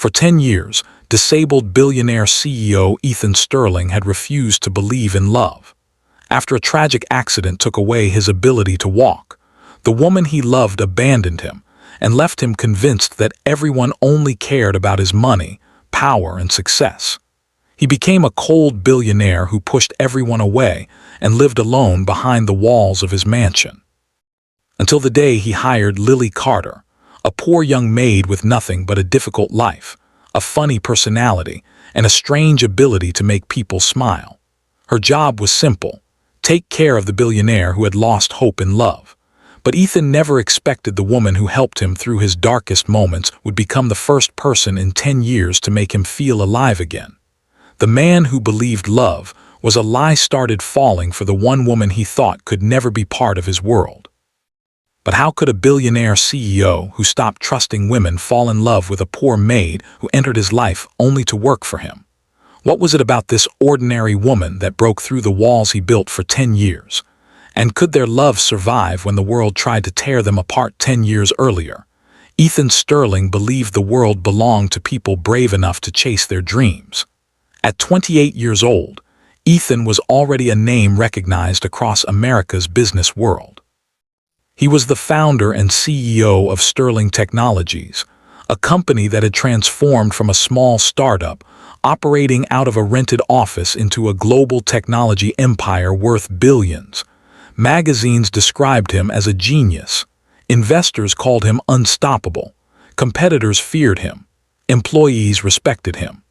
For 10 years, disabled billionaire CEO Ethan Sterling had refused to believe in love. After a tragic accident took away his ability to walk, the woman he loved abandoned him and left him convinced that everyone only cared about his money, power, and success. He became a cold billionaire who pushed everyone away and lived alone behind the walls of his mansion. Until the day he hired Lily Carter, a poor young maid with nothing but a difficult life, a funny personality, and a strange ability to make people smile. Her job was simple: take care of the billionaire who had lost hope in love. But Ethan never expected the woman who helped him through his darkest moments would become the first person in 10 years to make him feel alive again. The man who believed love was a lie started falling for the one woman he thought could never be part of his world. But how could a billionaire CEO who stopped trusting women fall in love with a poor maid who entered his life only to work for him? What was it about this ordinary woman that broke through the walls he built for 10 years? And could their love survive when the world tried to tear them apart 10 years earlier? Ethan Sterling believed the world belonged to people brave enough to chase their dreams. At 28 years old, Ethan was already a name recognized across America's business world. He was the founder and CEO of Sterling Technologies, a company that had transformed from a small startup operating out of a rented office into a global technology empire worth billions. Magazines described him as a genius. Investors called him unstoppable. Competitors feared him. Employees respected him.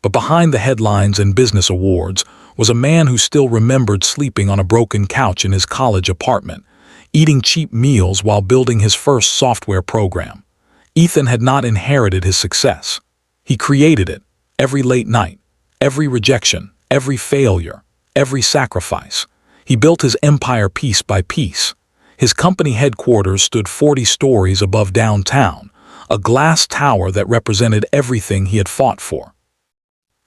But behind the headlines and business awards was a man who still remembered sleeping on a broken couch in his college apartment, eating cheap meals while building his first software program. Ethan had not inherited his success. He created it. Every late night, every rejection, every failure, every sacrifice. He built his empire piece by piece. His company headquarters stood 40 stories above downtown, a glass tower that represented everything he had fought for.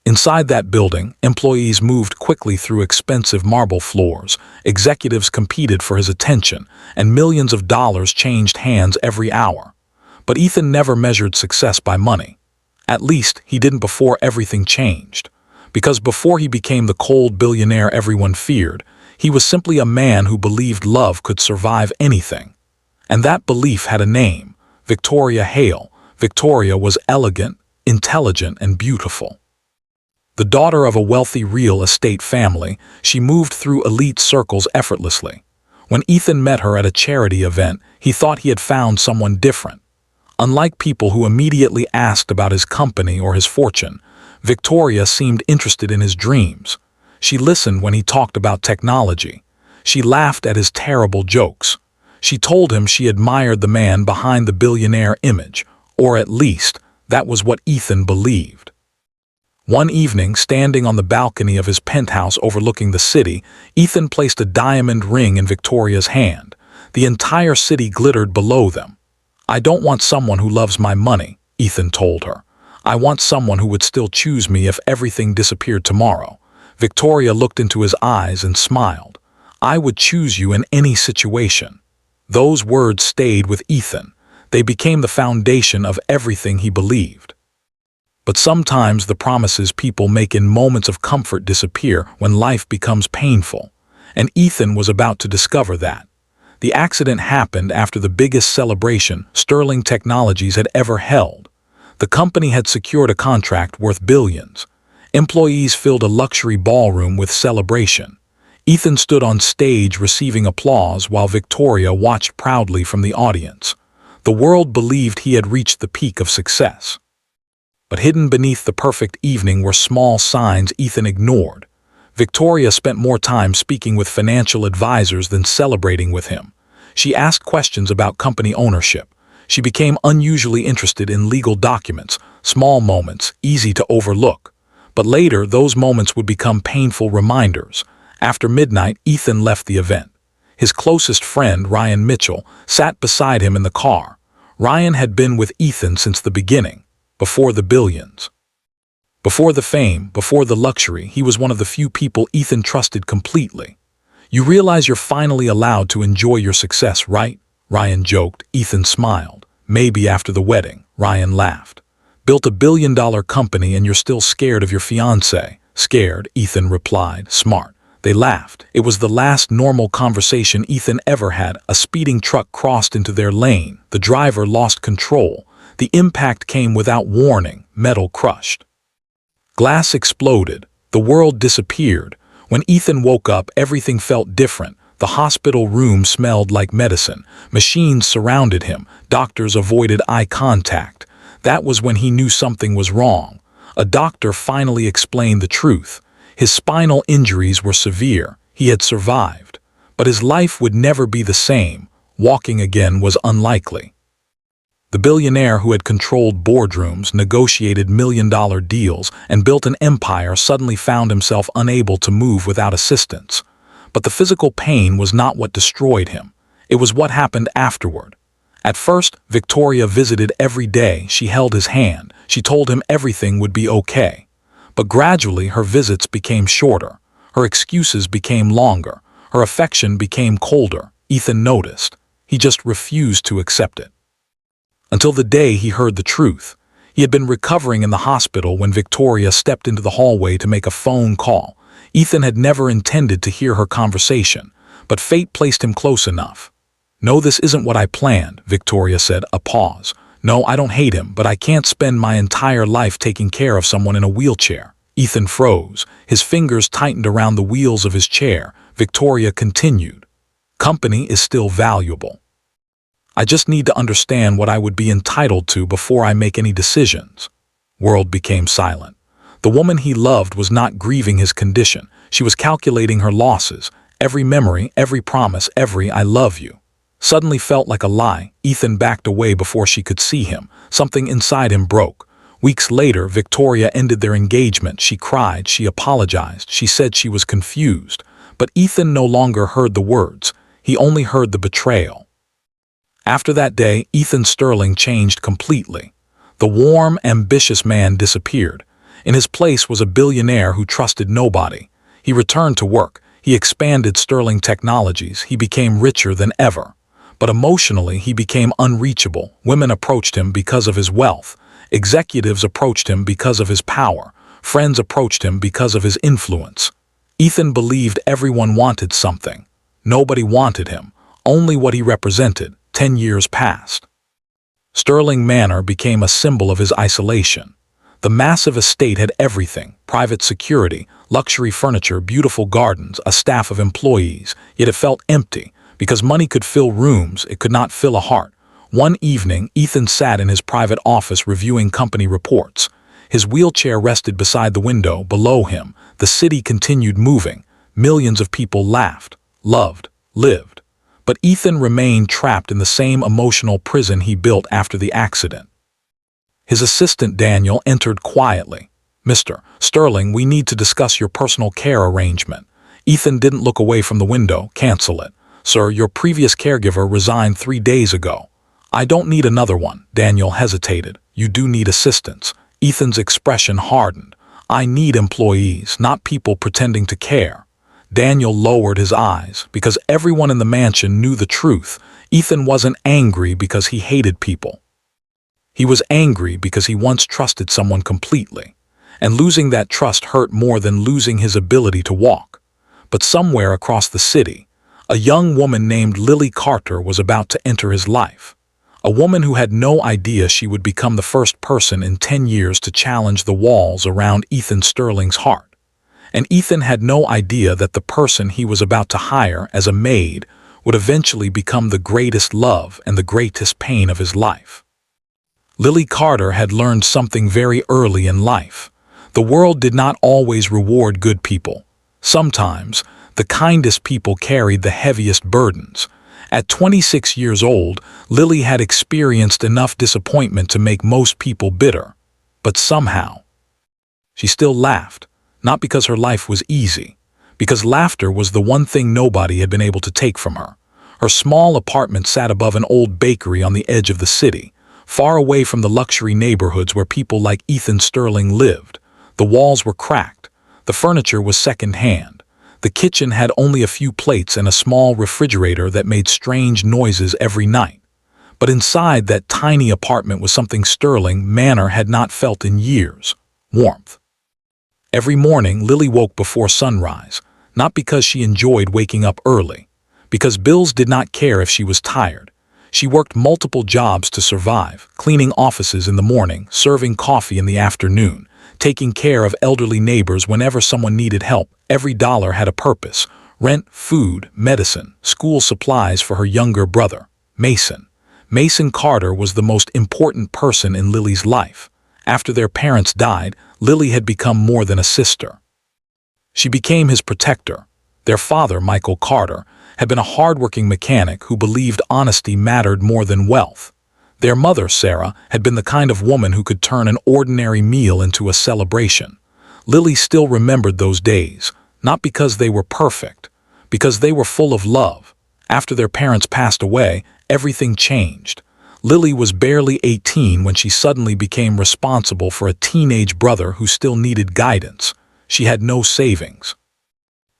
Inside that building, employees moved quickly through expensive marble floors, executives competed for his attention, and millions of dollars changed hands every hour. But Ethan never measured success by money. At least, he didn't before everything changed. Because before he became the cold billionaire everyone feared, he was simply a man who believed love could survive anything. And that belief had a name: Victoria Hale. Victoria was elegant, intelligent, and beautiful. The daughter of a wealthy real estate family, she moved through elite circles effortlessly. When Ethan met her at a charity event, he thought he had found someone different. Unlike people who immediately asked about his company or his fortune, Victoria seemed interested in his dreams. She listened when he talked about technology. She laughed at his terrible jokes. She told him she admired the man behind the billionaire image, or at least, that was what Ethan believed. One evening, standing on the balcony of his penthouse overlooking the city, Ethan placed a diamond ring in Victoria's hand. The entire city glittered below them. "I don't want someone who loves my money," Ethan told her. "I want someone who would still choose me if everything disappeared tomorrow." Victoria looked into his eyes and smiled. "I would choose you in any situation." Those words stayed with Ethan. They became the foundation of everything he believed. But sometimes the promises people make in moments of comfort disappear when life becomes painful. And Ethan was about to discover that. The accident happened after the biggest celebration Sterling Technologies had ever held. The company had secured a contract worth billions. Employees filled a luxury ballroom with celebration. Ethan stood on stage receiving applause while Victoria watched proudly from the audience. The world believed he had reached the peak of success. But hidden beneath the perfect evening were small signs Ethan ignored. Victoria spent more time speaking with financial advisors than celebrating with him. She asked questions about company ownership. She became unusually interested in legal documents, small moments, easy to overlook. But later, those moments would become painful reminders. After midnight, Ethan left the event. His closest friend, Ryan Mitchell, sat beside him in the car. Ryan had been with Ethan since the beginning. Before the billions. Before the fame, before the luxury, he was one of the few people Ethan trusted completely. "You realize you're finally allowed to enjoy your success, right?" Ryan joked. Ethan smiled. "Maybe after the wedding," Ryan laughed. Built a $1 billion company and you're still scared of your fiancé. Scared, Ethan replied. Smart. They laughed. It was the last normal conversation Ethan ever had. A speeding truck crossed into their lane. The driver lost control. The impact came without warning. Metal crushed. Glass exploded. The world disappeared. When Ethan woke up, everything felt different. The hospital room smelled like medicine. Machines surrounded him. Doctors avoided eye contact. That was when he knew something was wrong. A doctor finally explained the truth. His spinal injuries were severe. He had survived. But his life would never be the same. Walking again was unlikely. The billionaire who had controlled boardrooms, negotiated million-dollar deals, and built an empire suddenly found himself unable to move without assistance. But the physical pain was not what destroyed him. It was what happened afterward. At first, Victoria visited every day. She held his hand. She told him everything would be okay. But gradually her visits became shorter. Her excuses became longer. Her affection became colder. Ethan noticed. He just refused to accept it. Until the day he heard the truth. He had been recovering in the hospital when Victoria stepped into the hallway to make a phone call. Ethan had never intended to hear her conversation, but fate placed him close enough. "No, this isn't what I planned," Victoria said. A pause. "No, I don't hate him, but I can't spend my entire life taking care of someone in a wheelchair." Ethan froze. His fingers tightened around the wheels of his chair. Victoria continued. "Company is still valuable. I just need to understand what I would be entitled to before I make any decisions." World became silent. The woman he loved was not grieving his condition. She was calculating her losses. Every memory, every promise, every "I love you" suddenly felt like a lie. Ethan backed away before she could see him. Something inside him broke. Weeks later, Victoria ended their engagement. She cried, she apologized, she said she was confused. But Ethan no longer heard the words. He only heard the betrayal. After that day, Ethan Sterling changed completely. The warm, ambitious man disappeared. In his place was a billionaire who trusted nobody. He returned to work. He expanded Sterling Technologies. He became richer than ever. But emotionally, he became unreachable. Women approached him because of his wealth. Executives approached him because of his power. Friends approached him because of his influence. Ethan believed everyone wanted something. Nobody wanted him, only what he represented. 10 years passed. Sterling Manor became a symbol of his isolation. The massive estate had everything: private security, luxury furniture, beautiful gardens, a staff of employees. Yet it felt empty. Because money could fill rooms, it could not fill a heart. One evening, Ethan sat in his private office reviewing company reports. His wheelchair rested beside the window. Below him, the city continued moving. Millions of people laughed, loved, lived. But Ethan remained trapped in the same emotional prison he built after the accident. His assistant Daniel entered quietly. "Mr. Sterling, we need to discuss your personal care arrangement." Ethan didn't look away from the window. "Cancel it." "Sir, your previous caregiver resigned 3 days ago." "I don't need another one." Daniel hesitated. "You do need assistance." Ethan's expression hardened. "I need employees, not people pretending to care." Daniel lowered his eyes because everyone in the mansion knew the truth. Ethan wasn't angry because he hated people. He was angry because he once trusted someone completely. And losing that trust hurt more than losing his ability to walk. But somewhere across the city, a young woman named Lily Carter was about to enter his life. A woman who had no idea she would become the first person in 10 years to challenge the walls around Ethan Sterling's heart. And Ethan had no idea that the person he was about to hire as a maid would eventually become the greatest love and the greatest pain of his life. Lily Carter had learned something very early in life. The world did not always reward good people. Sometimes, the kindest people carried the heaviest burdens. At 26 years old, Lily had experienced enough disappointment to make most people bitter. But somehow, she still laughed, not because her life was easy, because laughter was the one thing nobody had been able to take from her. Her small apartment sat above an old bakery on the edge of the city, far away from the luxury neighborhoods where people like Ethan Sterling lived. The walls were cracked. The furniture was second-hand. The kitchen had only a few plates and a small refrigerator that made strange noises every night. But inside that tiny apartment was something Sterling Manor had not felt in years: warmth. Every morning, Lily woke before sunrise, not because she enjoyed waking up early, because bills did not care if she was tired. She worked multiple jobs to survive, cleaning offices in the morning, serving coffee in the afternoon, taking care of elderly neighbors whenever someone needed help. Every dollar had a purpose: rent, food, medicine, school supplies for her younger brother, Mason. Mason Carter was the most important person in Lily's life. After their parents died, Lily had become more than a sister. She became his protector. Their father, Michael Carter, had been a hardworking mechanic who believed honesty mattered more than wealth. Their mother, Sarah, had been the kind of woman who could turn an ordinary meal into a celebration. Lily still remembered those days, not because they were perfect, because they were full of love. After their parents passed away, everything changed. Lily was barely 18 when she suddenly became responsible for a teenage brother who still needed guidance. She had no savings,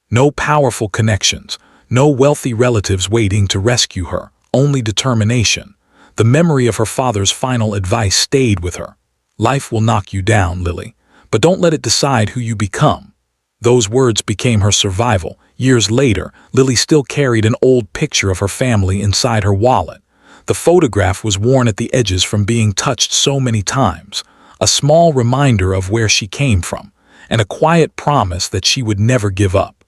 no powerful connections, no wealthy relatives waiting to rescue her, only determination. The memory of her father's final advice stayed with her. "Life will knock you down, Lily, but don't let it decide who you become." Those words became her survival. Years later, Lily still carried an old picture of her family inside her wallet. The photograph was worn at the edges from being touched so many times, a small reminder of where she came from, and a quiet promise that she would never give up.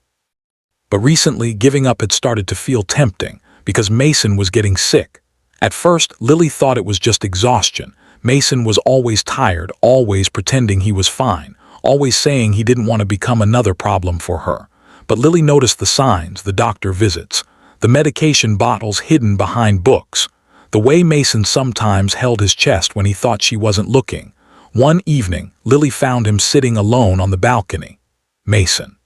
But recently, giving up had started to feel tempting, because Mason was getting sick. At first, Lily thought it was just exhaustion. Mason was always tired, always pretending he was fine, always saying he didn't want to become another problem for her. But Lily noticed the signs: the doctor visits, the medication bottles hidden behind books, the way Mason sometimes held his chest when he thought she wasn't looking. One evening, Lily found him sitting alone on the balcony. "Mason."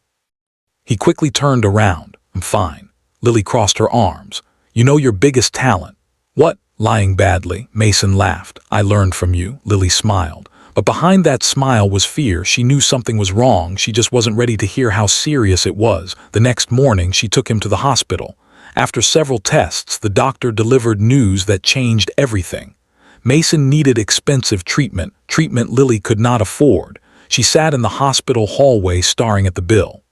He quickly turned around. "I'm fine." Lily crossed her arms. "You know your biggest talent." "What?" "Lying badly." Mason laughed. "I learned from you." Lily smiled. But behind that smile was fear. She knew something was wrong. She just wasn't ready to hear how serious it was. The next morning, she took him to the hospital. After several tests, the doctor delivered news that changed everything. Mason needed expensive treatment Lily could not afford. She sat in the hospital hallway staring at the bill.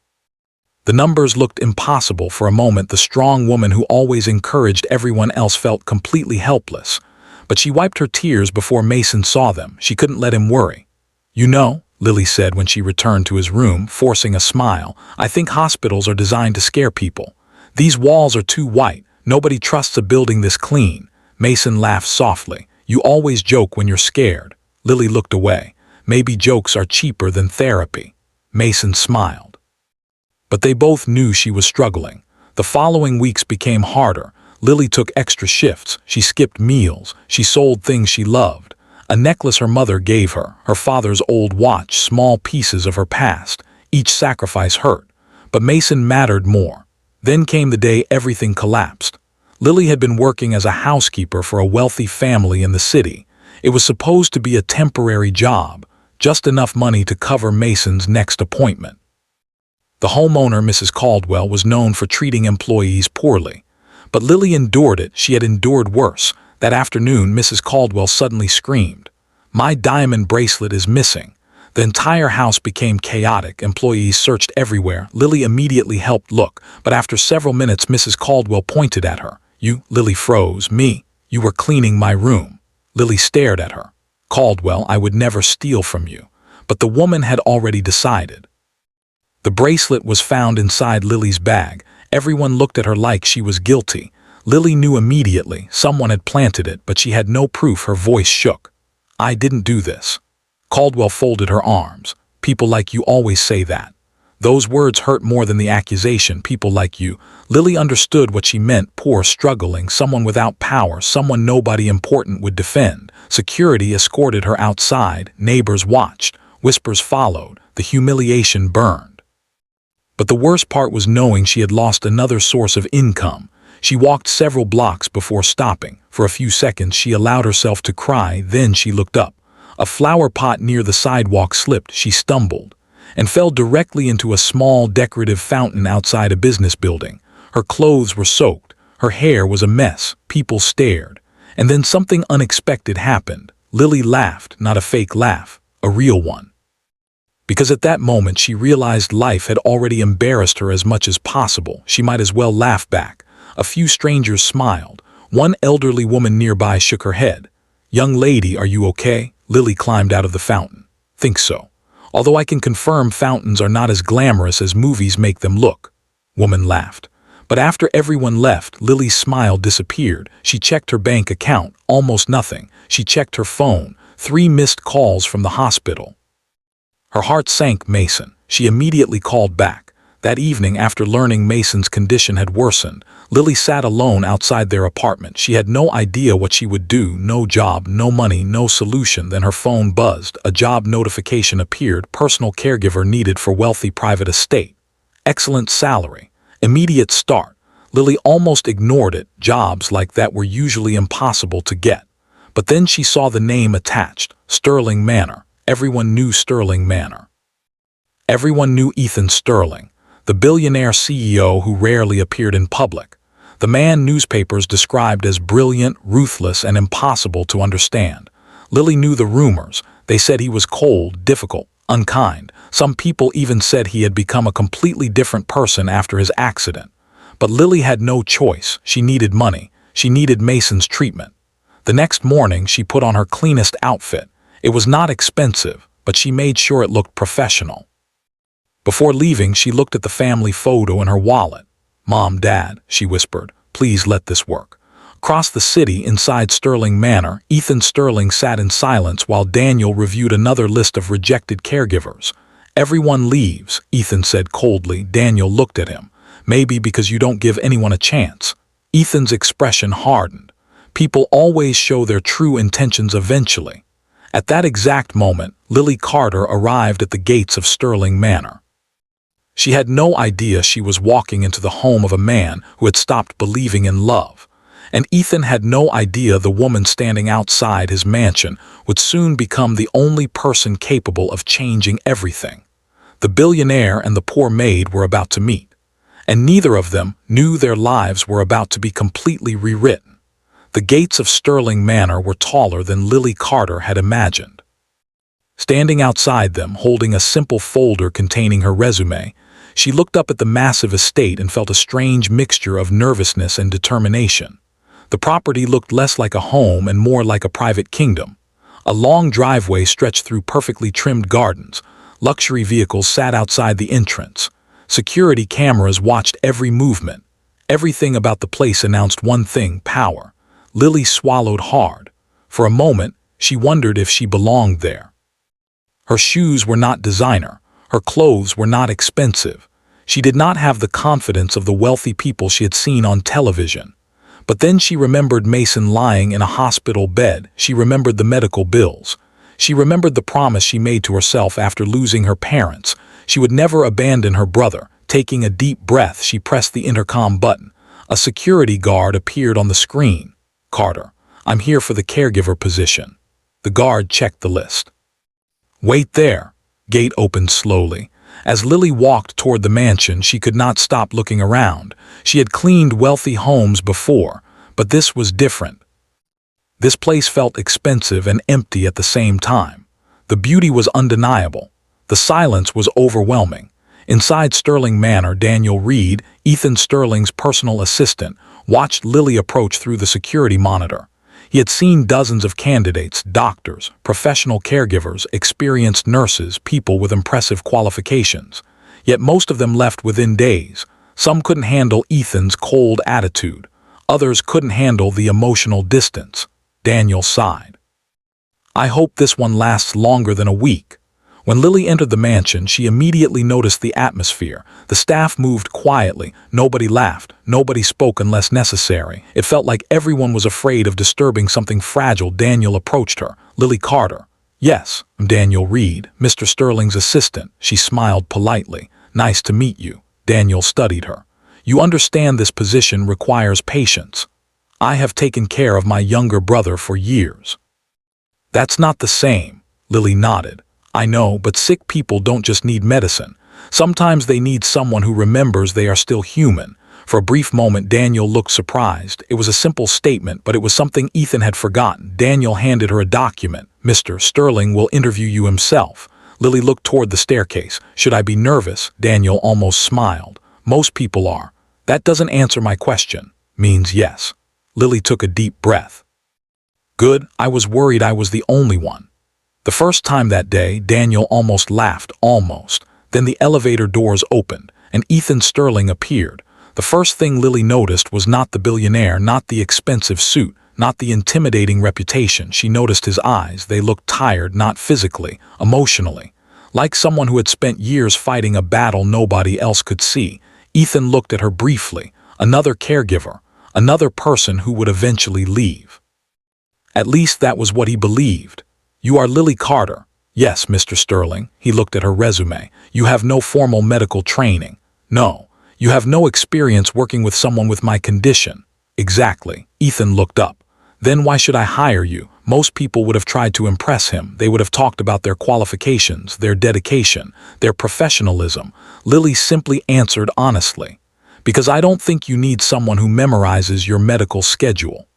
The numbers looked impossible. For a moment, the strong woman who always encouraged everyone else felt completely helpless. But she wiped her tears before Mason saw them. She couldn't let him worry. "You know," Lily said when she returned to his room, forcing a smile, "I think hospitals are designed to scare people. These walls are too white. Nobody trusts a building this clean." Mason laughed softly. "You always joke when you're scared." Lily looked away. "Maybe jokes are cheaper than therapy." Mason smiled. But they both knew she was struggling. The following weeks became harder. Lily took extra shifts. She skipped meals. She sold things she loved. A necklace her mother gave her, her father's old watch, small pieces of her past. Each sacrifice hurt. But Mason mattered more. Then came the day everything collapsed. Lily had been working as a housekeeper for a wealthy family in the city. It was supposed to be a temporary job, just enough money to cover Mason's next appointment. The homeowner, Mrs. Caldwell, was known for treating employees poorly. But Lily endured it. She had endured worse. That afternoon, Mrs. Caldwell suddenly screamed, "My diamond bracelet is missing." The entire house became chaotic. Employees searched everywhere. Lily immediately helped look, but after several minutes, Mrs. Caldwell pointed at her. "You," Lily froze. "Me? You were cleaning my room." Lily stared at her. "Caldwell, I would never steal from you." But the woman had already decided. The bracelet was found inside Lily's bag. Everyone looked at her like she was guilty. Lily knew immediately. Someone had planted it, but she had no proof. Her voice shook. "I didn't do this." Caldwell folded her arms. "People like you always say that." Those words hurt more than the accusation. "People like you." Lily understood what she meant. Poor, struggling, someone without power, someone nobody important would defend. Security escorted her outside. Neighbors watched. Whispers followed. The humiliation burned. But the worst part was knowing she had lost another source of income. She walked several blocks before stopping. For a few seconds, she allowed herself to cry. Then she looked up. A flower pot near the sidewalk slipped. She stumbled and fell directly into a small decorative fountain outside a business building. Her clothes were soaked. Her hair was a mess. People stared. And then something unexpected happened. Lily laughed, not a fake laugh, a real one. Because at that moment she realized life had already embarrassed her as much as possible. She might as well laugh back. A few strangers smiled. One elderly woman nearby shook her head. "Young lady, are you okay?" Lily climbed out of the fountain. "Think so. Although I can confirm fountains are not as glamorous as movies make them look." Woman laughed. But after everyone left, Lily's smile disappeared. She checked her bank account, almost nothing. She checked her phone, 3 missed calls from the hospital. Her heart sank. Mason. She immediately called back. That evening, after learning Mason's condition had worsened, Lily sat alone outside their apartment. She had no idea what she would do. No job, no money, no solution. Then her phone buzzed. A job notification appeared. Personal caregiver needed for wealthy private estate. Excellent salary. Immediate start. Lily almost ignored it. Jobs like that were usually impossible to get. But then she saw the name attached. Sterling Manor. Everyone knew Sterling Manor. Everyone knew Ethan Sterling, the billionaire CEO who rarely appeared in public. The man newspapers described as brilliant, ruthless, and impossible to understand. Lily knew the rumors. They said he was cold, difficult, unkind. Some people even said he had become a completely different person after his accident. But Lily had no choice. She needed money. She needed Mason's treatment. The next morning, she put on her cleanest outfit. It was not expensive, but she made sure it looked professional. Before leaving, she looked at the family photo in her wallet. "Mom, Dad," she whispered, "please let this work." Across the city, inside Sterling Manor, Ethan Sterling sat in silence while Daniel reviewed another list of rejected caregivers. "Everyone leaves," Ethan said coldly. Daniel looked at him. "Maybe because you don't give anyone a chance." Ethan's expression hardened. People always show their true intentions eventually. At that exact moment, Lily Carter arrived at the gates of Sterling Manor. She had no idea she was walking into the home of a man who had stopped believing in love. And Ethan had no idea the woman standing outside his mansion would soon become the only person capable of changing everything. The billionaire and the poor maid were about to meet, and neither of them knew their lives were about to be completely rewritten. The gates of Sterling Manor were taller than Lily Carter had imagined. Standing outside them, holding a simple folder containing her resume, she looked up at the massive estate and felt a strange mixture of nervousness and determination. The property looked less like a home and more like a private kingdom. A long driveway stretched through perfectly trimmed gardens. Luxury vehicles sat outside the entrance. Security cameras watched every movement. Everything about the place announced one thing: power. Lily swallowed hard. For a moment, she wondered if she belonged there. Her shoes were not designer. Her clothes were not expensive. She did not have the confidence of the wealthy people she had seen on television. But then she remembered Mason lying in a hospital bed. She remembered the medical bills. She remembered the promise she made to herself after losing her parents. She would never abandon her brother. Taking a deep breath, she pressed the intercom button. A security guard appeared on the screen. "Carter, I'm here for the caregiver position." The guard checked the list. "Wait there." Gate opened slowly. As Lily walked toward the mansion, she could not stop looking around. She had cleaned wealthy homes before, but this was different. This place felt expensive and empty at the same time. The beauty was undeniable. The silence was overwhelming. Inside Sterling Manor, Daniel Reed, Ethan Sterling's personal assistant, watched Lily approach through the security monitor. He had seen dozens of candidates, doctors, professional caregivers, experienced nurses, people with impressive qualifications. Yet most of them left within days. Some couldn't handle Ethan's cold attitude. Others couldn't handle the emotional distance. Daniel sighed. "I hope this one lasts longer than a week." When Lily entered the mansion, she immediately noticed the atmosphere. The staff moved quietly. Nobody laughed. Nobody spoke unless necessary. It felt like everyone was afraid of disturbing something fragile. Daniel approached her. "Lily Carter." "Yes, I'm Daniel Reed, Mr. Sterling's assistant." She smiled politely. "Nice to meet you." Daniel studied her. "You understand this position requires patience. I have taken care of my younger brother for years." "That's not the same." Lily nodded. "I know, but sick people don't just need medicine. Sometimes they need someone who remembers they are still human. For a brief moment, Daniel looked surprised. It was a simple statement, but it was something Ethan had forgotten. Daniel handed her a document. "Mr. Sterling will interview you himself." Lily looked toward the staircase. "Should I be nervous?" Daniel almost smiled. "Most people are." "That doesn't answer my question." "Means yes." Lily took a deep breath. "Good, I was worried I was the only one." The first time that day, Daniel almost laughed, almost. Then the elevator doors opened, and Ethan Sterling appeared. The first thing Lily noticed was not the billionaire, not the expensive suit, not the intimidating reputation. She noticed his eyes. They looked tired, not physically, emotionally. Like someone who had spent years fighting a battle nobody else could see. Ethan looked at her briefly. Another caregiver, another person who would eventually leave. At least that was what he believed. "You are Lily Carter." "Yes, Mr. Sterling." He looked at her resume. "You have no formal medical training." "No." "You have no experience working with someone with my condition." "Exactly." Ethan looked up. "Then why should I hire you?" Most people would have tried to impress him. They would have talked about their qualifications, their dedication, their professionalism. Lily simply answered honestly, "Because I don't think you need someone who memorizes your medical schedule."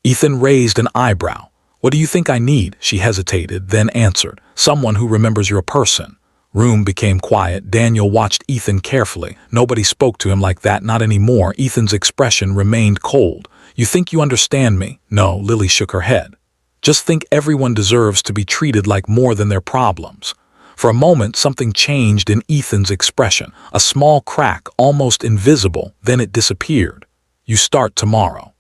Ethan raised an eyebrow. "What do you think I need?" She hesitated, then answered, "Someone who remembers your person." Room became quiet. Daniel watched Ethan carefully. Nobody spoke to him like that, not anymore. Ethan's expression remained cold. "You think you understand me?" "No." Lily shook her head. "Just think everyone deserves to be treated like more than their problems." For a moment, something changed in Ethan's expression. A small crack, almost invisible, then it disappeared. "You start tomorrow."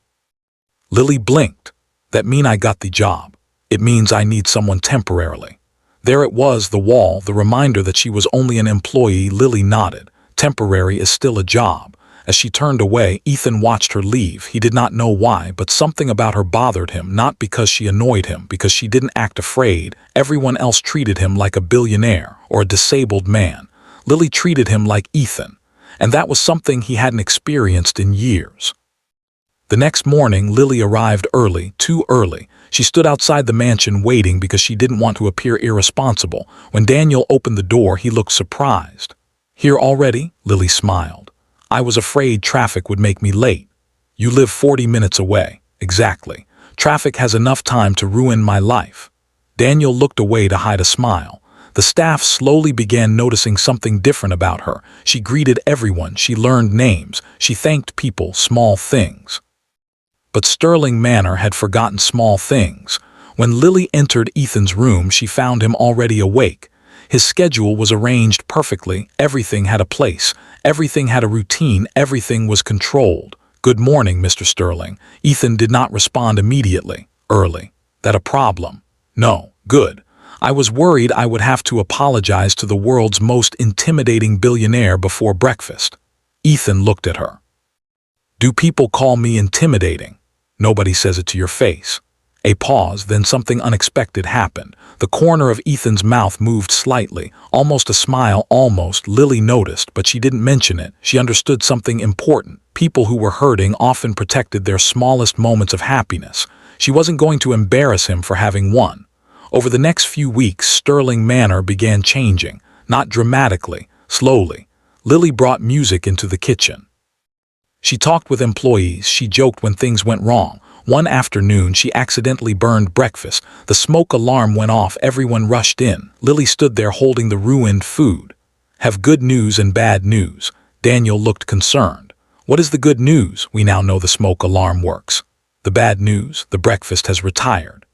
Lily blinked. "That mean I got the job?" "It means I need someone temporarily." There it was, the wall, the reminder that she was only an employee. Lily nodded. Temporary is still a job. As she turned away, Ethan watched her leave. He did not know why, but something about her bothered him, not because she annoyed him, because she didn't act afraid. Everyone else treated him like a billionaire or a disabled man. Lily treated him like Ethan, and that was something he hadn't experienced in years. The next morning, Lily arrived early, too early. She stood outside the mansion waiting because she didn't want to appear irresponsible. When Daniel opened the door, he looked surprised. "Here already?" Lily smiled. "I was afraid traffic would make me late." "You live 40 minutes away." "Exactly. Traffic has enough time to ruin my life." Daniel looked away to hide a smile. The staff slowly began noticing something different about her. She greeted everyone. She learned names. She thanked people, small things. But Sterling Manor had forgotten small things. When Lily entered Ethan's room, she found him already awake. His schedule was arranged perfectly. Everything had a place. Everything had a routine. Everything was controlled. "Good morning, Mr. Sterling." Ethan did not respond immediately. "Early. That a problem?" "No." "Good. I was worried I would have to apologize to the world's most intimidating billionaire before breakfast." Ethan looked at her. "Do people call me intimidating?" "Nobody says it to your face." A pause, then something unexpected happened. The corner of Ethan's mouth moved slightly, almost a smile, almost. Lily noticed, but she didn't mention it. She understood something important. People who were hurting often protected their smallest moments of happiness. She wasn't going to embarrass him for having one. Over the next few weeks, Sterling Manor began changing, not dramatically, slowly. Lily brought music into the kitchen. She talked with employees. She joked when things went wrong. One afternoon, she accidentally burned breakfast. The smoke alarm went off. Everyone rushed in. Lily stood there holding the ruined food. "Have good news and bad news." Daniel looked concerned. "What is the good news?" "We now know the smoke alarm works." "The bad news?" "The breakfast has retired."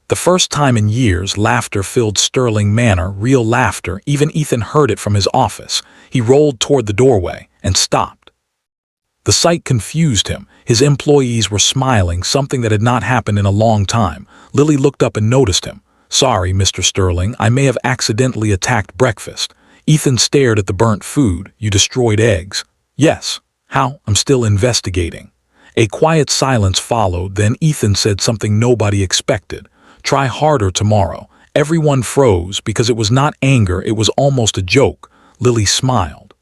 The first time in years, laughter filled Sterling Manor, real laughter. Even Ethan heard it from his office. He rolled toward the doorway and stopped. The sight confused him. His employees were smiling, something that had not happened in a long time. Lily looked up and noticed him. "Sorry, Mr. Sterling, I may have accidentally attacked breakfast." Ethan stared at the burnt food. "You destroyed eggs?" "Yes." "How?" "I'm still investigating." A quiet silence followed. Then Ethan said something nobody expected. "Try harder tomorrow." Everyone froze because it was not anger, it was almost a joke. Lily smiled.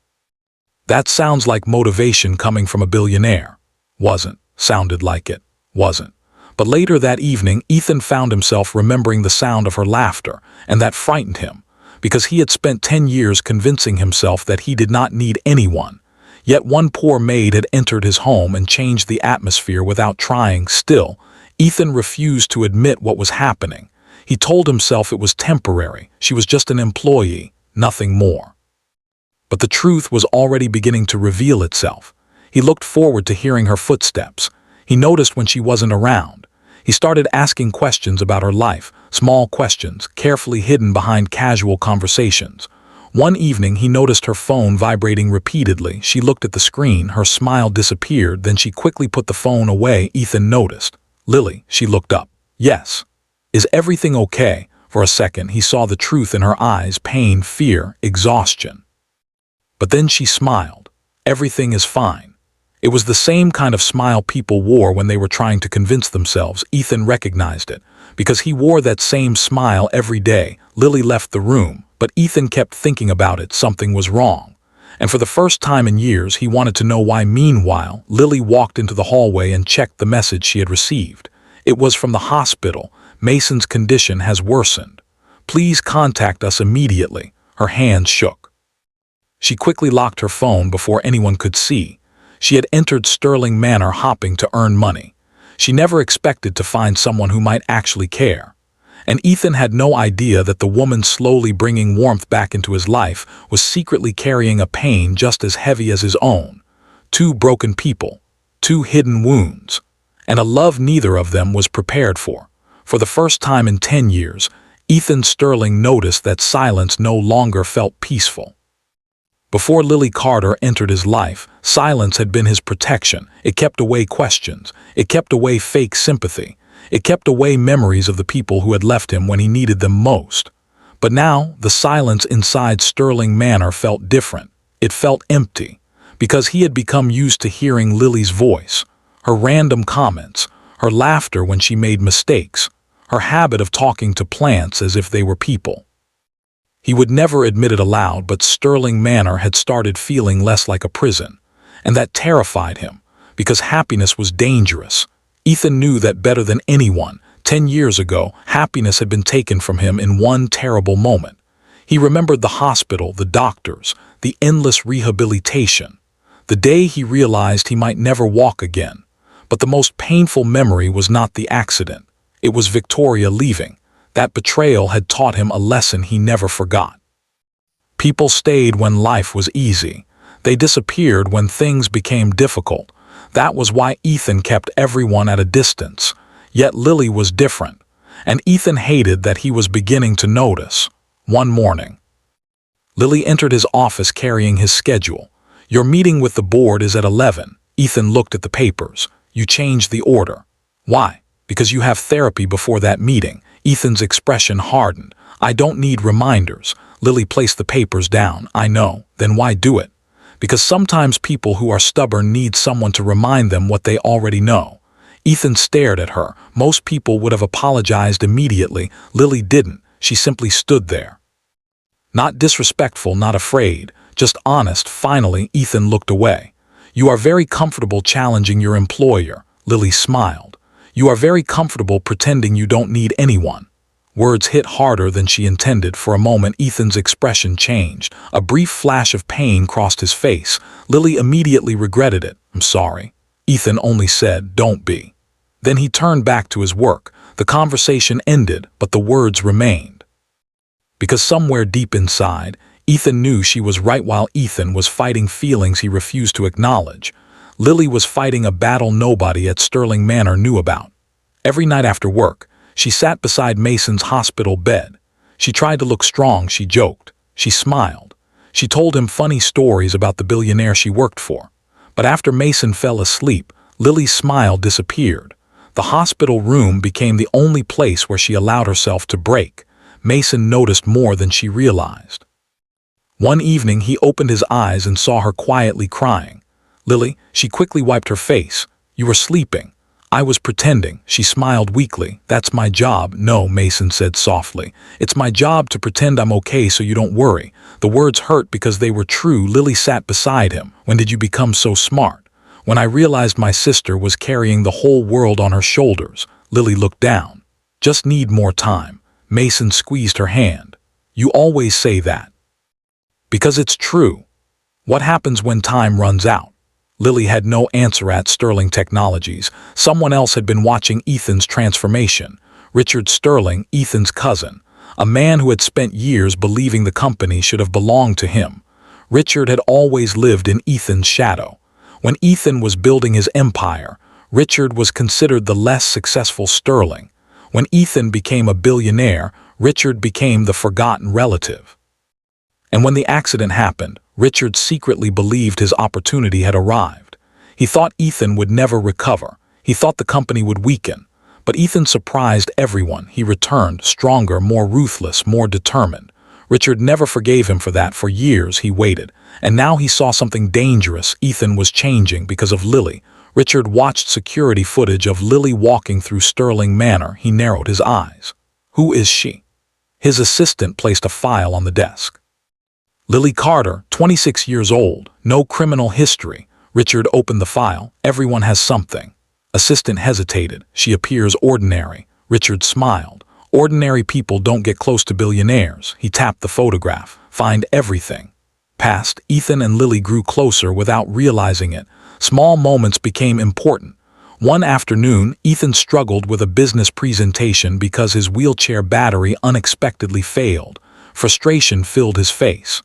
"That sounds like motivation coming from a billionaire." "Wasn't." "Sounded like it." "Wasn't." But later that evening, Ethan found himself remembering the sound of her laughter, and that frightened him, because he had spent 10 years convincing himself that he did not need anyone. Yet one poor maid had entered his home and changed the atmosphere without trying. Still, Ethan refused to admit what was happening. He told himself it was temporary. She was just an employee, nothing more. But the truth was already beginning to reveal itself. He looked forward to hearing her footsteps. He noticed when she wasn't around. He started asking questions about her life, small questions, carefully hidden behind casual conversations. One evening, he noticed her phone vibrating repeatedly. She looked at the screen, her smile disappeared, then she quickly put the phone away. Ethan noticed. "Lily," she looked up. "Yes. Is everything okay?" For a second, he saw the truth in her eyes, pain, fear, exhaustion. But then she smiled. "Everything is fine." It was the same kind of smile people wore when they were trying to convince themselves. Ethan recognized it, because he wore that same smile every day. Lily left the room, but Ethan kept thinking about it. Something was wrong. And for the first time in years, he wanted to know why. Meanwhile, Lily walked into the hallway and checked the message she had received. It was from the hospital. "Mason's condition has worsened. Please contact us immediately." Her hands shook. She quickly locked her phone before anyone could see. She had entered Sterling Manor hopping to earn money. She never expected to find someone who might actually care. And Ethan had no idea that the woman slowly bringing warmth back into his life was secretly carrying a pain just as heavy as his own. Two broken people, two hidden wounds, and a love neither of them was prepared for. For the first time in 10 years, Ethan Sterling noticed that silence no longer felt peaceful. Before Lily Carter entered his life, silence had been his protection. It kept away questions. It kept away fake sympathy. It kept away memories of the people who had left him when he needed them most. But now, the silence inside Sterling Manor felt different. It felt empty, because he had become used to hearing Lily's voice, her random comments, her laughter when she made mistakes, her habit of talking to plants as if they were people. He would never admit it aloud, but Sterling Manor had started feeling less like a prison, and that terrified him, because happiness was dangerous. Ethan knew that better than anyone. 10 years ago, happiness had been taken from him in one terrible moment. He remembered the hospital, the doctors, the endless rehabilitation. The day he realized he might never walk again. But the most painful memory was not the accident. It was Victoria leaving. That betrayal had taught him a lesson he never forgot. People stayed when life was easy. They disappeared when things became difficult. That was why Ethan kept everyone at a distance. Yet Lily was different, and Ethan hated that he was beginning to notice. One morning, Lily entered his office carrying his schedule. "Your meeting with the board is at 11. Ethan looked at the papers. "You changed the order." "Why?" "Because you have therapy before that meeting." Ethan's expression hardened. "I don't need reminders." Lily placed the papers down. "I know. Then why do it?" "Because sometimes people who are stubborn need someone to remind them what they already know." Ethan stared at her. Most people would have apologized immediately. Lily didn't. She simply stood there. Not disrespectful, not afraid, just honest. Finally, Ethan looked away. "You are very comfortable challenging your employer." Lily smiled. "You are very comfortable pretending you don't need anyone." Words hit harder than she intended. For a moment, Ethan's expression changed. A brief flash of pain crossed his face. Lily immediately regretted it. "I'm sorry." Ethan only said, "Don't be." Then he turned back to his work. The conversation ended, but the words remained. Because somewhere deep inside, Ethan knew she was right while Ethan was fighting feelings he refused to acknowledge. Lily was fighting a battle nobody at Sterling Manor knew about. Every night after work, she sat beside Mason's hospital bed. She tried to look strong, she joked. She smiled. She told him funny stories about the billionaire she worked for. But after Mason fell asleep, Lily's smile disappeared. The hospital room became the only place where she allowed herself to break. Mason noticed more than she realized. One evening, he opened his eyes and saw her quietly crying. "Lily," she quickly wiped her face. "You were sleeping." "I was pretending." She smiled weakly. "That's my job." "No," Mason said softly. "It's my job to pretend I'm okay so you don't worry." The words hurt because they were true. Lily sat beside him. "When did you become so smart?" "When I realized my sister was carrying the whole world on her shoulders." Lily looked down. "Just need more time." Mason squeezed her hand. "You always say that." "Because it's true." What happens when time runs out? Lily had no answer at Sterling Technologies. Someone else had been watching Ethan's transformation. Richard Sterling, Ethan's cousin, a man who had spent years believing the company should have belonged to him. Richard had always lived in Ethan's shadow. When Ethan was building his empire, Richard was considered the less successful Sterling. When Ethan became a billionaire, Richard became the forgotten relative. And when the accident happened, Richard secretly believed his opportunity had arrived. He thought Ethan would never recover. He thought the company would weaken. But Ethan surprised everyone. He returned, stronger, more ruthless, more determined. Richard never forgave him for that. For years he waited. And now he saw something dangerous. Ethan was changing because of Lily. Richard watched security footage of Lily walking through Sterling Manor. He narrowed his eyes. Who is she? His assistant placed a file on the desk. Lily Carter, 26 years old, no criminal history. Richard opened the file. Everyone has something. Assistant hesitated. She appears ordinary. Richard smiled. Ordinary people don't get close to billionaires. He tapped the photograph. Find everything. Past, Ethan and Lily grew closer without realizing it. Small moments became important. One afternoon, Ethan struggled with a business presentation because his wheelchair battery unexpectedly failed. Frustration filled his face.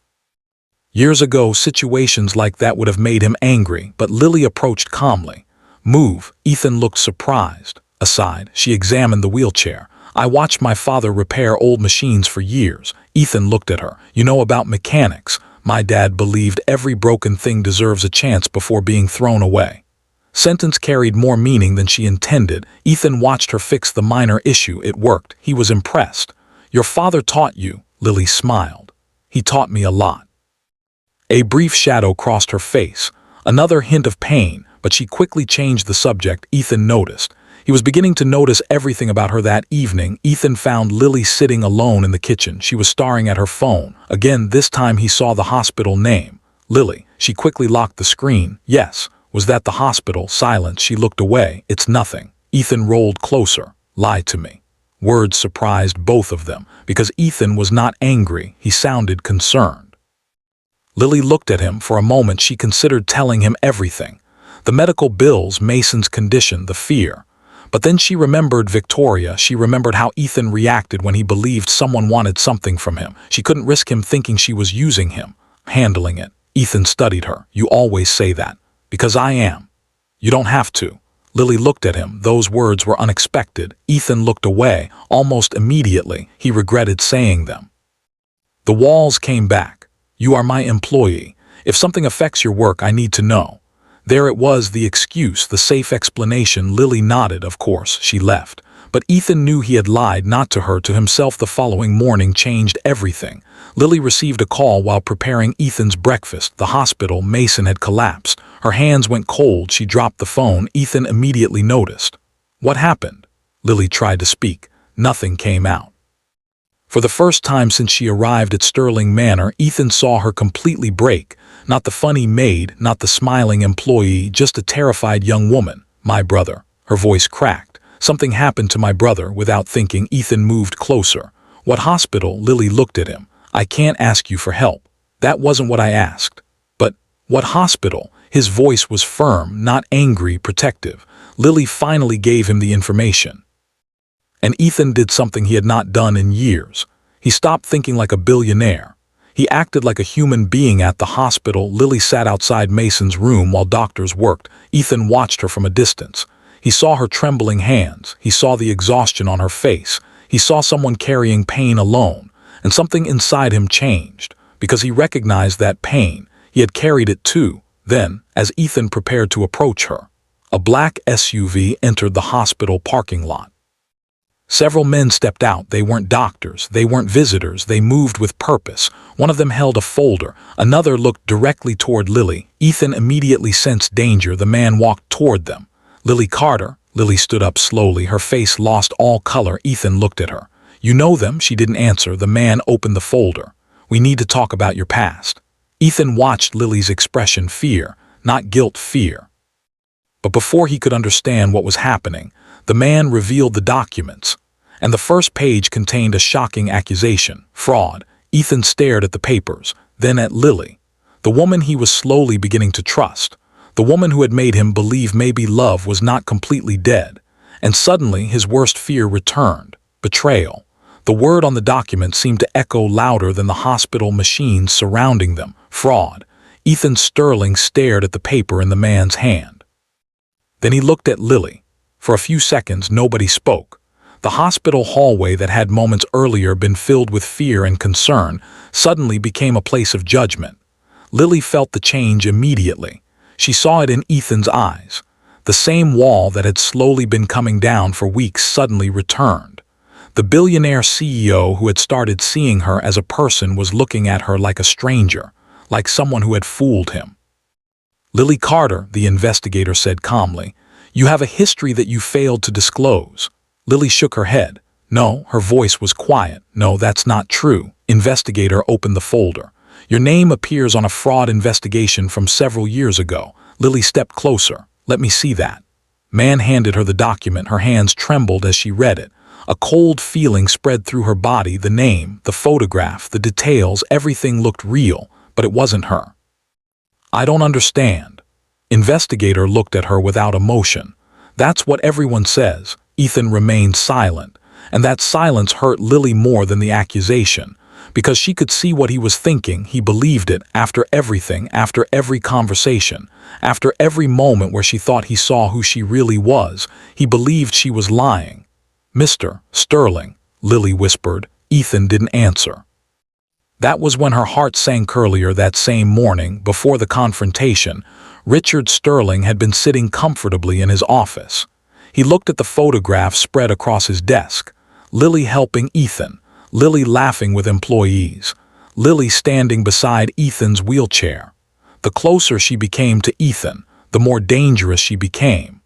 Years ago, situations like that would have made him angry, but Lily approached calmly. Move. Ethan looked surprised. Aside, she examined the wheelchair. I watched my father repair old machines for years. Ethan looked at her. You know about mechanics. My dad believed every broken thing deserves a chance before being thrown away. Sentence carried more meaning than she intended. Ethan watched her fix the minor issue. It worked. He was impressed. Your father taught you. Lily smiled. He taught me a lot. A brief shadow crossed her face. Another hint of pain, but she quickly changed the subject. Ethan noticed. He was beginning to notice everything about her that evening. Ethan found Lily sitting alone in the kitchen. She was staring at her phone. Again, this time he saw the hospital name. Lily. She quickly locked the screen. Yes. Was that the hospital? Silence. She looked away. It's nothing. Ethan rolled closer. Lie to me. Words surprised both of them, because Ethan was not angry. He sounded concerned. Lily looked at him. For a moment she considered telling him everything. The medical bills, Mason's condition, the fear. But then she remembered Victoria. She remembered how Ethan reacted when he believed someone wanted something from him. She couldn't risk him thinking she was using him, handling it. Ethan studied her. You always say that. Because I am. You don't have to. Lily looked at him. Those words were unexpected. Ethan looked away. Almost immediately, he regretted saying them. The walls came back. You are my employee. If something affects your work, I need to know. There it was, the excuse, the safe explanation. Lily nodded. Of course, she left. But Ethan knew he had lied, not to her, to himself. The following morning changed everything. Lily received a call while preparing Ethan's breakfast. The hospital, Mason had collapsed. Her hands went cold. She dropped the phone. Ethan immediately noticed. What happened? Lily tried to speak. Nothing came out. For the first time since she arrived at Sterling Manor, Ethan saw her completely break. Not the funny maid, not the smiling employee, just a terrified young woman. My brother. Her voice cracked. Something happened to my brother. Without thinking, Ethan moved closer. What hospital? Lily looked at him. I can't ask you for help. That wasn't what I asked. But what hospital? His voice was firm, not angry, protective. Lily finally gave him the information. And Ethan did something he had not done in years. He stopped thinking like a billionaire. He acted like a human being at the hospital. Lily sat outside Mason's room while doctors worked. Ethan watched her from a distance. He saw her trembling hands. He saw the exhaustion on her face. He saw someone carrying pain alone. And something inside him changed, because he recognized that pain. He had carried it too. Then, as Ethan prepared to approach her, a black SUV entered the hospital parking lot. Several men stepped out. They weren't doctors. They weren't visitors. They moved with purpose. One of them held a folder. Another looked directly toward Lily. Ethan immediately sensed danger. The man walked toward them. Lily Carter. Lily stood up slowly. Her face lost all color. Ethan looked at her. You know them? She didn't answer. The man opened the folder. We need to talk about your past. Ethan watched Lily's expression. Fear, not guilt, fear. But before he could understand what was happening, the man revealed the documents. And the first page contained a shocking accusation. Fraud. Ethan stared at the papers, then at Lily. The woman he was slowly beginning to trust. The woman who had made him believe maybe love was not completely dead. And suddenly his worst fear returned: betrayal. The word on the document seemed to echo louder than the hospital machines surrounding them: fraud. Ethan Sterling stared at the paper in the man's hand. Then he looked at Lily. For a few seconds nobody spoke. The hospital hallway that had moments earlier been filled with fear and concern suddenly became a place of judgment. Lily felt the change immediately. She saw it in Ethan's eyes. The same wall that had slowly been coming down for weeks suddenly returned. The billionaire CEO who had started seeing her as a person was looking at her like a stranger, like someone who had fooled him. "Lily Carter," the investigator said calmly, "you have a history that you failed to disclose." Lily shook her head. No, her voice was quiet. "No, that's not true." Investigator opened the folder. "Your name appears on a fraud investigation from several years ago." Lily stepped closer. "Let me see that." Man handed her the document. Her hands trembled as she read it. A cold feeling spread through her body. The name, the photograph, the details, everything looked real, but it wasn't her. "I don't understand." Investigator looked at her without emotion. "That's what everyone says." Ethan remained silent, and that silence hurt Lily more than the accusation. Because she could see what he was thinking, he believed it after everything, after every conversation, after every moment where she thought he saw who she really was. He believed she was lying. "Mr. Sterling," Lily whispered. Ethan didn't answer. That was when her heart sank. Earlier that same morning, before the confrontation, Richard Sterling had been sitting comfortably in his office. He looked at the photograph spread across his desk. Lily helping Ethan. Lily laughing with employees. Lily standing beside Ethan's wheelchair. The closer she became to Ethan, the more dangerous she became.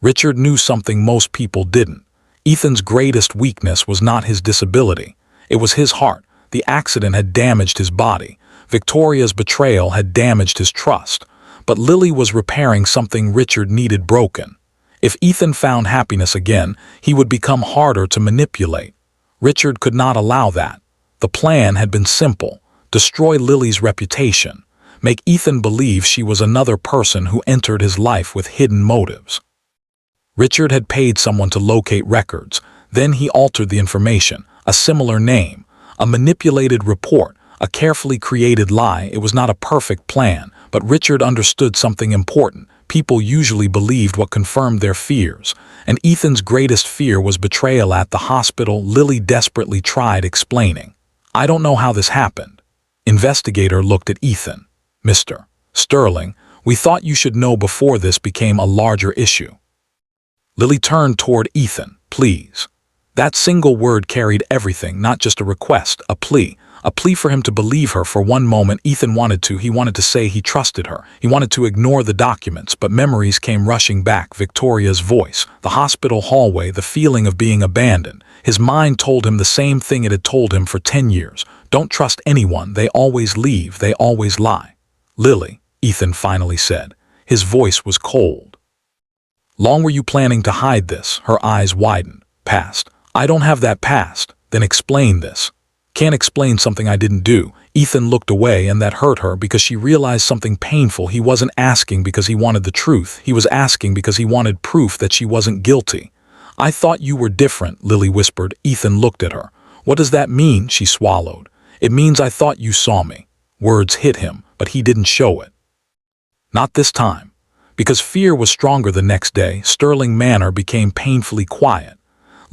Richard knew something most people didn't. Ethan's greatest weakness was not his disability. It was his heart. The accident had damaged his body. Victoria's betrayal had damaged his trust. But Lily was repairing something Richard needed broken. If Ethan found happiness again, he would become harder to manipulate. Richard could not allow that. The plan had been simple: destroy Lily's reputation, make Ethan believe she was another person who entered his life with hidden motives. Richard had paid someone to locate records. Then he altered the information: a similar name, a manipulated report, a carefully created lie. It was not a perfect plan, but Richard understood something important. People usually believed what confirmed their fears, and Ethan's greatest fear was betrayal at the hospital. Lily desperately tried explaining. "I don't know how this happened." Investigator looked at Ethan. "Mr. Sterling, we thought you should know before this became a larger issue." Lily turned toward Ethan. "Please." That single word carried everything, not just a request, a plea. A plea for him to believe her. For one moment Ethan wanted to say he trusted her. He wanted to ignore the documents, but memories came rushing back. Victoria's voice, the hospital hallway, the feeling of being abandoned. His mind told him the same thing it had told him for 10 years. Don't trust anyone. They always leave. They always lie. "Lily," Ethan finally said. His voice was cold. "Long were you planning to hide this?" Her eyes widened. "Past." "I don't have that past." "Then explain this." "Can't explain something I didn't do." Ethan looked away, and that hurt her because she realized something painful. He wasn't asking because he wanted the truth. He was asking because he wanted proof that she wasn't guilty. "I thought you were different," Lily whispered. Ethan looked at her. "What does that mean?" She swallowed. "It means I thought you saw me." Words hit him, but he didn't show it. Not this time. Because fear was stronger. The next day, Sterling Manor became painfully quiet.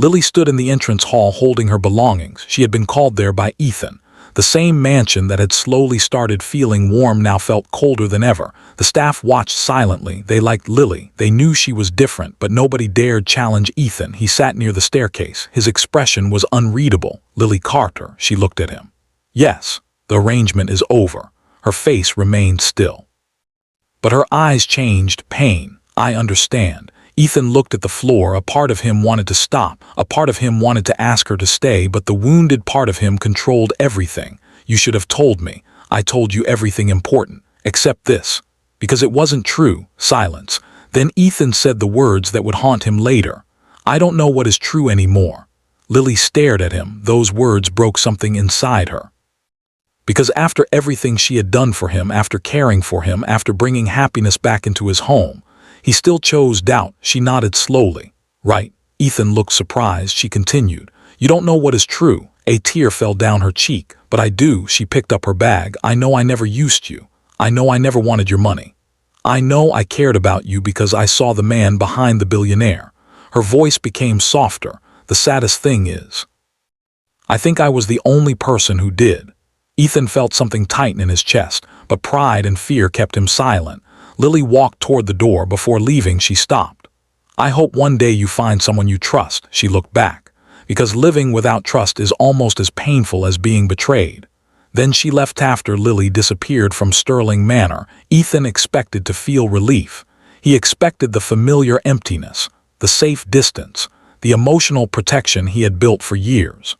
Lily stood in the entrance hall holding her belongings. She had been called there by Ethan. The same mansion that had slowly started feeling warm now felt colder than ever. The staff watched silently. They liked Lily. They knew she was different, but nobody dared challenge Ethan. He sat near the staircase. His expression was unreadable. "Lily Carter," she looked at him. "Yes, the arrangement is over." Her face remained still. But her eyes changed. "Pain. I understand." Ethan looked at the floor. A part of him wanted to stop. A part of him wanted to ask her to stay, but the wounded part of him controlled everything. "You should have told me. I told you everything important, except this." Because it wasn't true. Silence. Then Ethan said the words that would haunt him later. "I don't know what is true anymore." Lily stared at him. Those words broke something inside her. Because after everything she had done for him, after caring for him, after bringing happiness back into his home, he still chose doubt. She nodded slowly. Right. Ethan looked surprised. She continued. You don't know what is true. A tear fell down her cheek. But I do. She picked up her bag. I know I never used you. I know I never wanted your money. I know I cared about you because I saw the man behind the billionaire. Her voice became softer. The saddest thing is, I think I was the only person who did. Ethan felt something tighten in his chest, but pride and fear kept him silent. Lily walked toward the door. Before leaving, she stopped. I hope one day you find someone you trust. She looked back, because living without trust is almost as painful as being betrayed. Then she left. After Lily disappeared from Sterling Manor, Ethan expected to feel relief. He expected the familiar emptiness, the safe distance, the emotional protection he had built for years.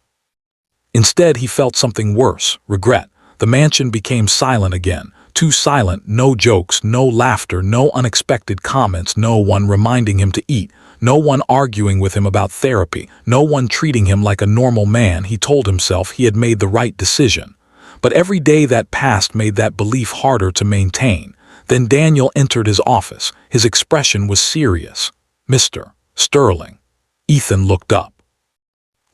Instead, he felt something worse, regret. The mansion became silent again, too silent. No jokes, no laughter, no unexpected comments, no one reminding him to eat, no one arguing with him about therapy, no one treating him like a normal man. He told himself he had made the right decision. But every day that passed made that belief harder to maintain. Then Daniel entered his office. His expression was serious. Mr. Sterling. Ethan looked up.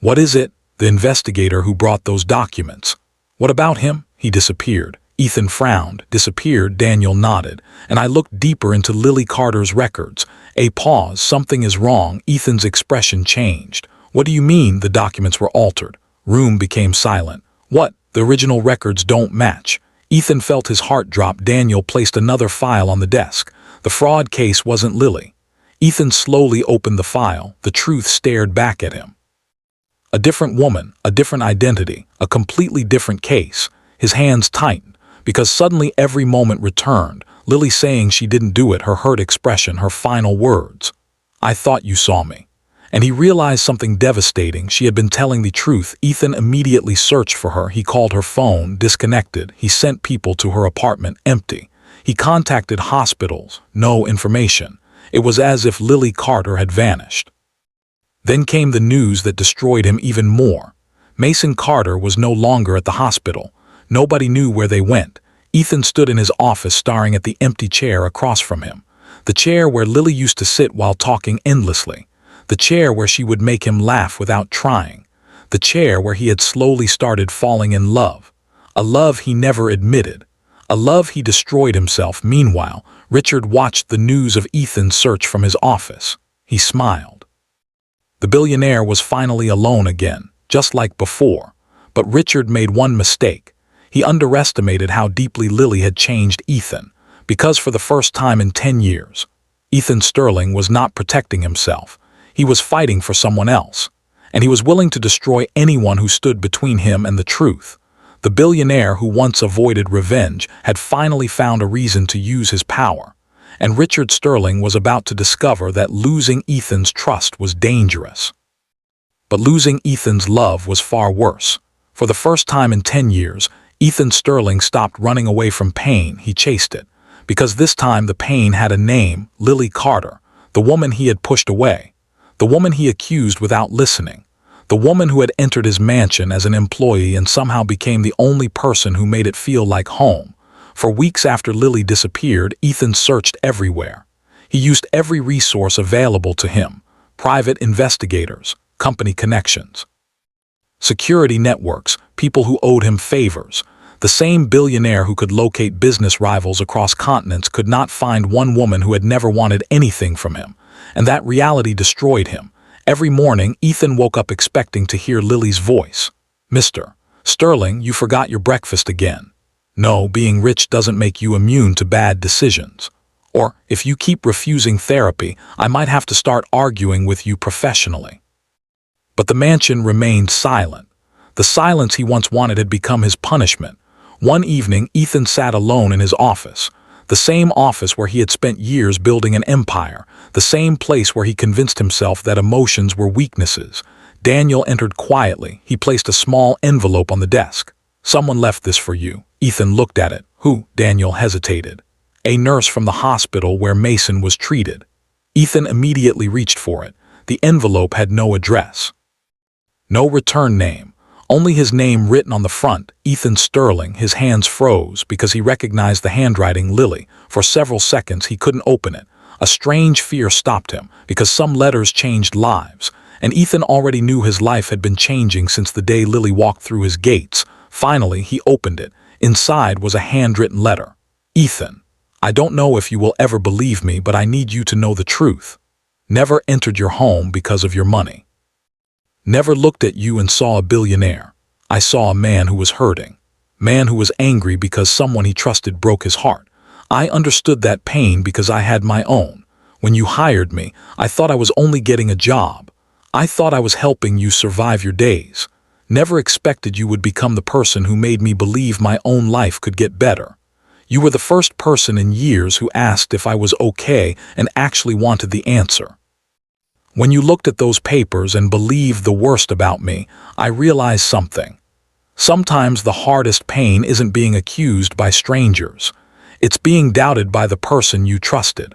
What is it? The investigator who brought those documents. What about him? He disappeared. Ethan frowned. Disappeared? Daniel nodded. And I looked deeper into Lily Carter's records. A pause. Something is wrong. Ethan's expression changed. What do you mean the documents were altered? Room became silent. What? The original records don't match. Ethan felt his heart drop. Daniel placed another file on the desk. The fraud case wasn't Lily. Ethan slowly opened the file. The truth stared back at him. A different woman, a different identity, a completely different case. His hands tightened, because suddenly every moment returned. Lily saying she didn't do it, her hurt expression, her final words. I thought you saw me. And he realized something devastating. She had been telling the truth. Ethan immediately searched for her. He called her phone, disconnected. He sent people to her apartment, empty. He contacted hospitals, no information. It was as if Lily Carter had vanished. Then came the news that destroyed him even more. Mason Carter was no longer at the hospital. Nobody knew where they went. Ethan stood in his office staring at the empty chair across from him. The chair where Lily used to sit while talking endlessly. The chair where she would make him laugh without trying. The chair where he had slowly started falling in love. A love he never admitted. A love he destroyed himself. Meanwhile, Richard watched the news of Ethan's search from his office. He smiled. The billionaire was finally alone again, just like before. But Richard made one mistake. He underestimated how deeply Lily had changed Ethan, because for the first time in 10 years, Ethan Sterling was not protecting himself. He was fighting for someone else, and he was willing to destroy anyone who stood between him and the truth. The billionaire who once avoided revenge had finally found a reason to use his power. And Richard Sterling was about to discover that losing Ethan's trust was dangerous. But losing Ethan's love was far worse. For the first time in 10 years, Ethan Sterling stopped running away from pain. He chased it. Because this time the pain had a name, Lily Carter, the woman he had pushed away, the woman he accused without listening, the woman who had entered his mansion as an employee and somehow became the only person who made it feel like home. For weeks after Lily disappeared, Ethan searched everywhere. He used every resource available to him: private investigators, company connections, security networks, people who owed him favors. The same billionaire who could locate business rivals across continents could not find one woman who had never wanted anything from him. And that reality destroyed him. Every morning, Ethan woke up expecting to hear Lily's voice. Mr. Sterling, you forgot your breakfast again. No, being rich doesn't make you immune to bad decisions. Or, if you keep refusing therapy, I might have to start arguing with you professionally. But the mansion remained silent. The silence he once wanted had become his punishment. One evening, Ethan sat alone in his office. The same office where he had spent years building an empire. The same place where he convinced himself that emotions were weaknesses. Daniel entered quietly. He placed a small envelope on the desk. Someone left this for you. Ethan looked at it. Who? Daniel hesitated. A nurse from the hospital where Mason was treated. Ethan immediately reached for it. The envelope had no address. No return name. Only his name written on the front, Ethan Sterling. His hands froze because he recognized the handwriting. Lily. For several seconds he couldn't open it. A strange fear stopped him because some letters changed lives, and Ethan already knew his life had been changing since the day Lily walked through his gates. Finally, he opened it. Inside was a handwritten letter. Ethan, I don't know if you will ever believe me, but I need you to know the truth. Never entered your home because of your money. Never looked at you and saw a billionaire. I saw a man who was hurting. Man who was angry because someone he trusted broke his heart. I understood that pain because I had my own. When you hired me, I thought I was only getting a job. I thought I was helping you survive your days. Never expected you would become the person who made me believe my own life could get better. You were the first person in years who asked if I was okay and actually wanted the answer. When you looked at those papers and believed the worst about me, I realized something. Sometimes the hardest pain isn't being accused by strangers. It's being doubted by the person you trusted.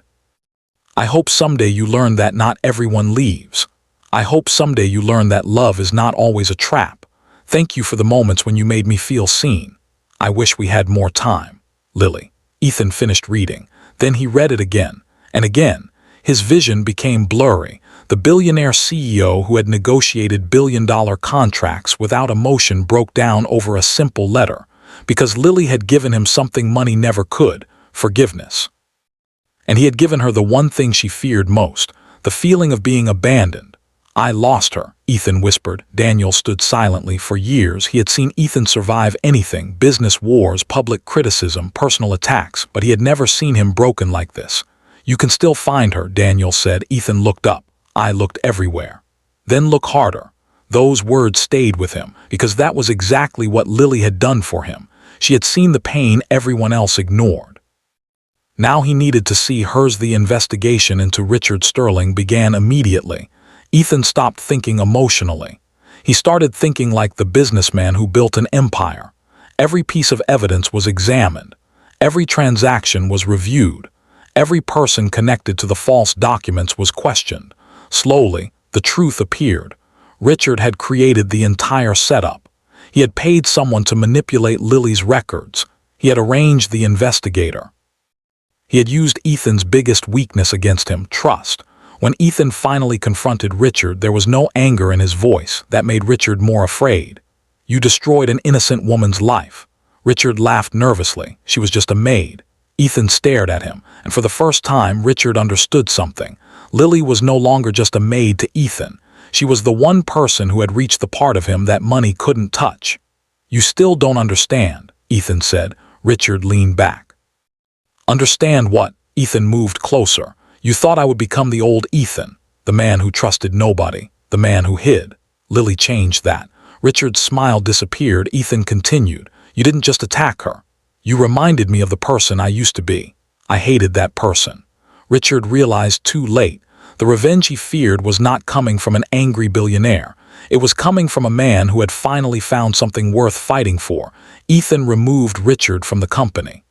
I hope someday you learn that not everyone leaves. I hope someday you learn that love is not always a trap. Thank you for the moments when you made me feel seen. I wish we had more time. Lily. Ethan finished reading. Then he read it again and again. His vision became blurry. The billionaire CEO who had negotiated billion-dollar contracts without emotion broke down over a simple letter, because Lily had given him something money never could, forgiveness. And he had given her the one thing she feared most, the feeling of being abandoned. I lost her, Ethan whispered. Daniel stood silently. For years he had seen Ethan survive anything, business wars, public criticism, personal attacks, but he had never seen him broken like this. You can still find her, Daniel said. Ethan looked up. I looked everywhere. Then look harder. Those words stayed with him, because that was exactly what Lily had done for him. She had seen the pain everyone else ignored. Now he needed to see hers. The investigation into Richard Sterling began immediately. Ethan stopped thinking emotionally. He started thinking like the businessman who built an empire. Every piece of evidence was examined. Every transaction was reviewed. Every person connected to the false documents was questioned. Slowly, the truth appeared. Richard had created the entire setup. He had paid someone to manipulate Lily's records. He had arranged the investigator. He had used Ethan's biggest weakness against him, trust. When Ethan finally confronted Richard, there was no anger in his voice. That made Richard more afraid. You destroyed an innocent woman's life. Richard laughed nervously. She was just a maid. Ethan stared at him, and for the first time, Richard understood something. Lily was no longer just a maid to Ethan. She was the one person who had reached the part of him that money couldn't touch. You still don't understand, Ethan said. Richard leaned back. Understand what? Ethan moved closer. You thought I would become the old Ethan, the man who trusted nobody, the man who hid. Lily changed that. Richard's smile disappeared. Ethan continued. You didn't just attack her. You reminded me of the person I used to be. I hated that person. Richard realized too late. The revenge he feared was not coming from an angry billionaire. It was coming from a man who had finally found something worth fighting for. Ethan removed Richard from the company.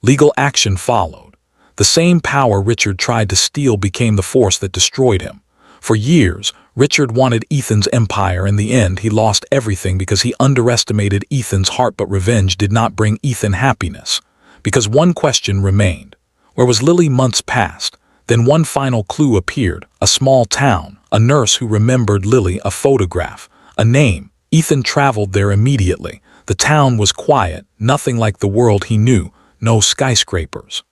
Legal action followed. The same power Richard tried to steal became the force that destroyed him. For years, Richard wanted Ethan's empire. In the end, he lost everything because he underestimated Ethan's heart. But revenge did not bring Ethan happiness. Because one question remained. Where was Lily? Months passed. Then one final clue appeared. A small town. A nurse who remembered Lily. A photograph. A name. Ethan traveled there immediately. The town was quiet. Nothing like the world he knew. No skyscrapers.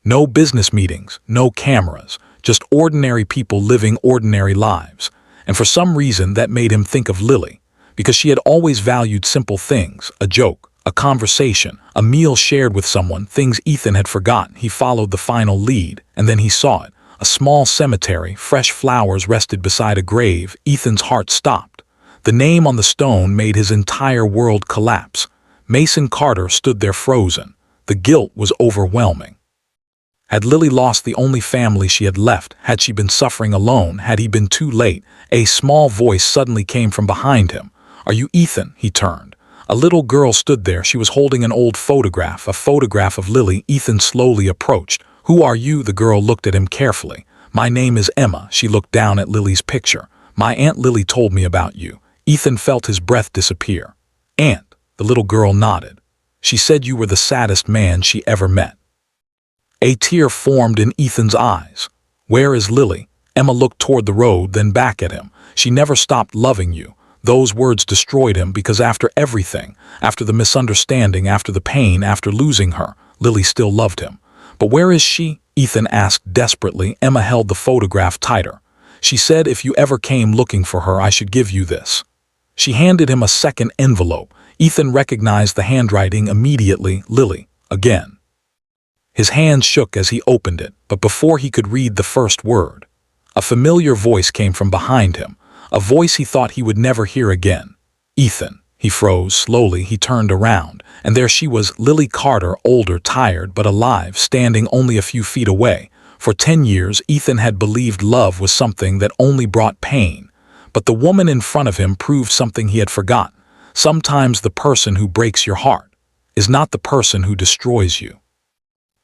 No business meetings. No cameras. Just ordinary people living ordinary lives. And for some reason that made him think of Lily. Because she had always valued simple things. A joke. A conversation, a meal shared with someone, things Ethan had forgotten. He followed the final lead, and then he saw it. A small cemetery, fresh flowers rested beside a grave. Ethan's heart stopped. The name on the stone made his entire world collapse. Mason Carter stood there frozen. The guilt was overwhelming. Had Lily lost the only family she had left? Had she been suffering alone? Had he been too late? A small voice suddenly came from behind him. Are you Ethan? He turned. A little girl stood there. She was holding an old photograph, a photograph of Lily. Ethan slowly approached. Who are you? The girl looked at him carefully. My name is Emma. She looked down at Lily's picture. My Aunt Lily told me about you. Ethan felt his breath disappear. "Aunt," the little girl nodded. "She said you were the saddest man she ever met." A tear formed in Ethan's eyes. "Where is Lily?" Emma looked toward the road, then back at him. "She never stopped loving you." Those words destroyed him because after everything, after the misunderstanding, after the pain, after losing her, Lily still loved him. "But where is she?" Ethan asked desperately. Emma held the photograph tighter. "She said if you ever came looking for her, I should give you this." She handed him a second envelope. Ethan recognized the handwriting immediately. "Lily, again." His hand shook as he opened it, but before he could read the first word, a familiar voice came from behind him, a voice he thought he would never hear again. "Ethan." He froze. Slowly, he turned around, and there she was, Lily Carter, older, tired, but alive, standing only a few feet away. For 10 years, Ethan had believed love was something that only brought pain. But the woman in front of him proved something he had forgotten. Sometimes the person who breaks your heart is not the person who destroys you.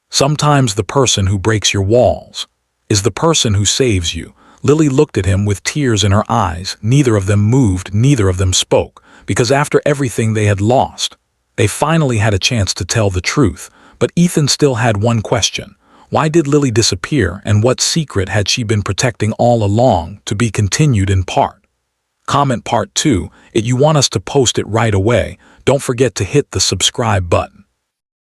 Sometimes the person who breaks your walls is the person who saves you. Lily looked at him with tears in her eyes. Neither of them moved, neither of them spoke, because after everything they had lost, they finally had a chance to tell the truth. But Ethan still had one question. Why did Lily disappear, and what secret had she been protecting all along? To be continued in part. Comment part 2. If you want us to post it right away, don't forget to hit the subscribe button.